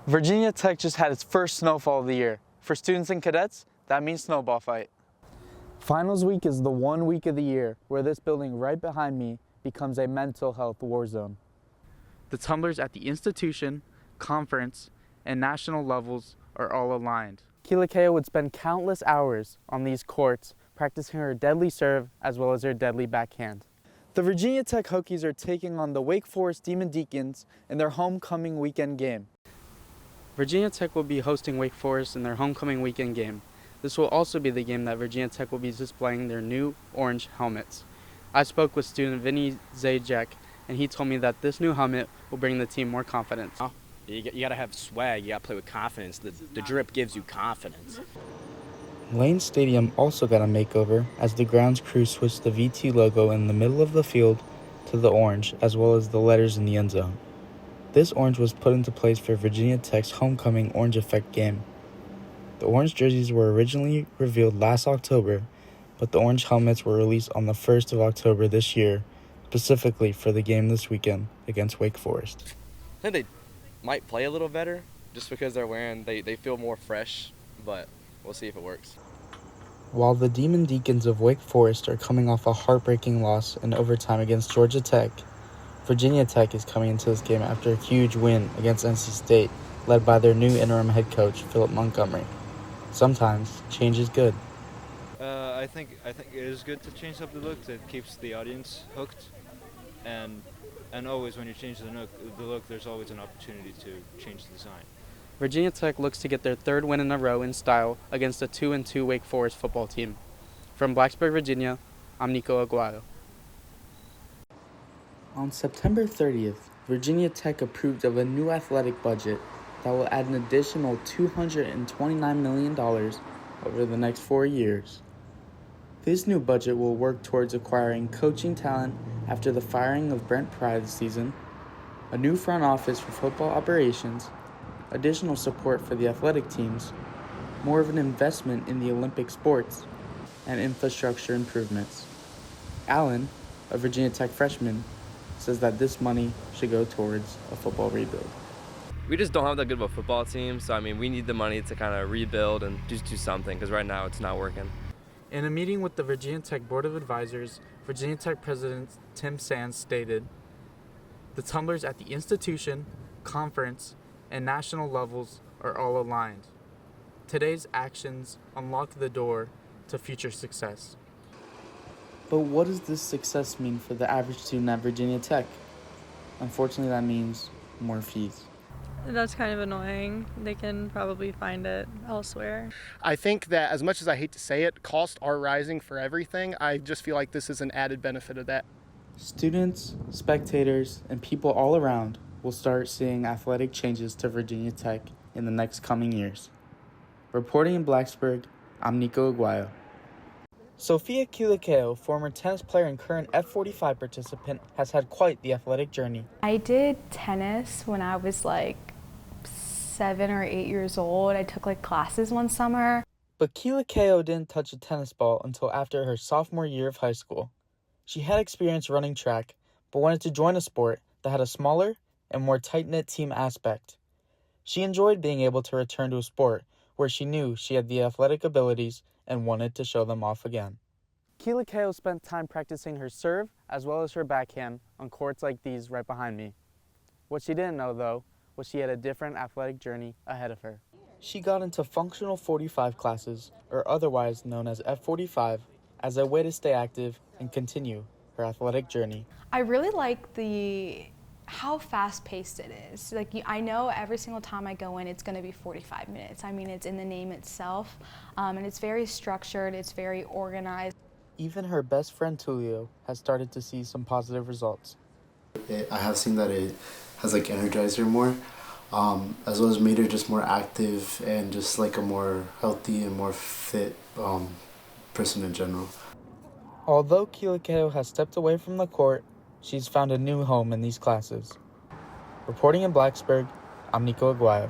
Virginia Tech just had its first snowfall of the year. For students and cadets, that means snowball fight. Finals week is the one week of the year where this building right behind me becomes a mental health war zone. The tumblers at the institution, conference, and national levels are all aligned. Kealakea would spend countless hours on these courts practicing her deadly serve as well as her deadly backhand. The Virginia Tech Hokies are taking on the Wake Forest Demon Deacons in their homecoming weekend game. Virginia Tech will be hosting Wake Forest in their homecoming weekend game. This will also be the game that Virginia Tech will be displaying their new orange helmets. I spoke with student Vinny Zajac, and he told me that this new helmet will bring the team more confidence. You got to have swag. You got to play with confidence. The drip gives you confidence. Lane Stadium also got a makeover as the grounds crew switched the VT logo in the middle of the field to the orange, as well as the letters in the end zone. This orange was put into place for Virginia Tech's homecoming Orange Effect game. The orange jerseys were originally revealed last October, but the orange helmets were released on the 1st of October this year, specifically for the game this weekend against Wake Forest. I think they might play a little better just because they feel more fresh, but we'll see if it works. While the Demon Deacons of Wake Forest are coming off a heartbreaking loss in overtime against Georgia Tech, Virginia Tech is coming into this game after a huge win against NC State, led by their new interim head coach, Philip Montgomery. Sometimes change is good. I think it is good to change up the look. It keeps the audience hooked, and always when you change the look, there's always an opportunity to change the design. Virginia Tech looks to get their third win in a row in style against a 2-2 Wake Forest football team. From Blacksburg, Virginia, I'm Nico Aguayo. On September 30th, Virginia Tech approved of a new athletic budget that will add an additional $229 million over the next 4 years. This new budget will work towards acquiring coaching talent after the firing of Brent Pry this season, a new front office for football operations, additional support for the athletic teams, more of an investment in the Olympic sports, and infrastructure improvements. Allen, a Virginia Tech freshman, says that this money should go towards a football rebuild. We just don't have that good of a football team, so we need the money to kind of rebuild and just do something because right now it's not working. In a meeting with the Virginia Tech Board of Advisors, Virginia Tech President Tim Sands stated, "The tumblers at the institution, conference, and national levels are all aligned. Today's actions unlock the door to future success." But what does this success mean for the average student at Virginia Tech? Unfortunately, that means more fees. That's kind of annoying. They can probably find it elsewhere. I think that as much as I hate to say it, costs are rising for everything. I just feel like this is an added benefit of that. Students, spectators, and people all around will start seeing athletic changes to Virginia Tech in the next coming years. Reporting in Blacksburg, I'm Nico Aguayo. Sophia Kealakea, former tennis player and current F45 participant, has had quite the athletic journey. I did tennis when I was 7 or 8 years old. I took classes one summer. But Kealakea didn't touch a tennis ball until after her sophomore year of high school. She had experience running track, but wanted to join a sport that had a smaller and more tight-knit team aspect. She enjoyed being able to return to a sport where she knew she had the athletic abilities and wanted to show them off again. Kealakea spent time practicing her serve as well as her backhand on courts like these right behind me. What she didn't know, though, was she had a different athletic journey ahead of her. She got into functional 45 classes, or otherwise known as F45, as a way to stay active and continue her athletic journey. I really like how fast-paced it is. I know every single time I go in, it's going to be 45 minutes. It's in the name itself, and it's very structured, it's very organized. Even her best friend Tulio has started to see some positive results. I have seen that it has energized her more, as well as made her just more active and just a more healthy and more fit person in general. Although Kealakea has stepped away from the court, she's found a new home in these classes. Reporting in Blacksburg, I'm Nico Aguayo.